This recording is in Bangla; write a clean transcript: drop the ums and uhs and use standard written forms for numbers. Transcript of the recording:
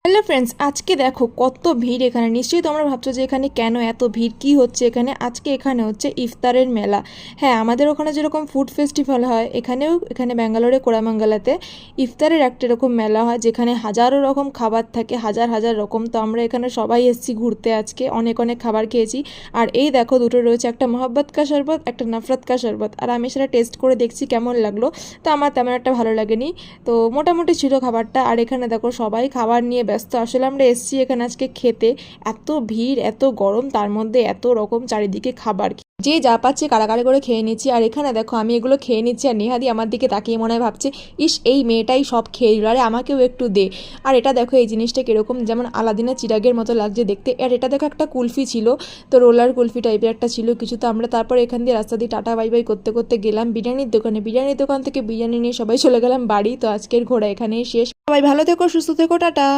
হ্যালো ফ্রেন্ডস, আজকে দেখো কত ভিড় এখানে। নিশ্চয়ই তোমরা ভাবছো যে এখানে কেন এত ভিড়, কি হচ্ছে এখানে। আজকে এখানে হচ্ছে ইফতারের মেলা। হ্যাঁ, আমাদের ওখানে যেরকম ফুড ফেস্টিভ্যাল হয়, এখানে ব্যাঙ্গালোরে কোরামাঙ্গালাতে ইফতারের একটা এরকম মেলা হয়, যেখানে হাজারো রকম খাবার থাকে, হাজার হাজার রকম। তো আমরা এখানে সবাই এসেছি ঘুরতে, আজকে অনেক অনেক খাবার খেয়েছি। আর এই দেখো দুটো রয়েছে, একটা মহব্বত কা শরবত, একটা নফরত কা শরবত। আর আমি সেটা টেস্ট করে দেখছি কেমন লাগলো। তো আমার তেমন একটা ভালো লাগেনি, তো মোটামুটি ছিল খাবারটা। আর এখানে দেখো সবাই খাবার নিয়ে ব্যস্ত। আসলে আমরা এসেছি এখানে আজকে খেতে, এত ভিড় এত গরম, তার মধ্যে এত রকম চারিদিকে খাবার, যে যা পাচ্ছে কাড়াকাড়ি করে খেয়ে নিচ্ছি। আর এখানে দেখো আমি এগুলো খেয়ে নিচ্ছি, আর নেহাদি আমার দিকে তাকিয়ে মনে হয় ভাবছে, ইস এই মেয়েটাই সব খেয়ে দিল, আরে আমাকেও একটু দে। আর এটা দেখো এই জিনিসটা কীরকম, যেমন আলাদিনের চিরাগের মতো লাগছে দেখতে। আর এটা দেখো একটা কুলফি ছিল, তো রোলার কুলফি টাইপের একটা ছিল কিছু। তো আমরা তারপর এখান দিয়ে রাস্তা দিয়ে টাটা বাই বাই করতে করতে গেলাম বিরিয়ানির দোকানে। বিরিয়ানির দোকান থেকে বিরিয়ানি নিয়ে সবাই চলে গেলাম বাড়ি। তো আজকের ঘোরা এখানেই শেষ। সবাই ভালো থেকো, সুস্থ থেকো, টাটা।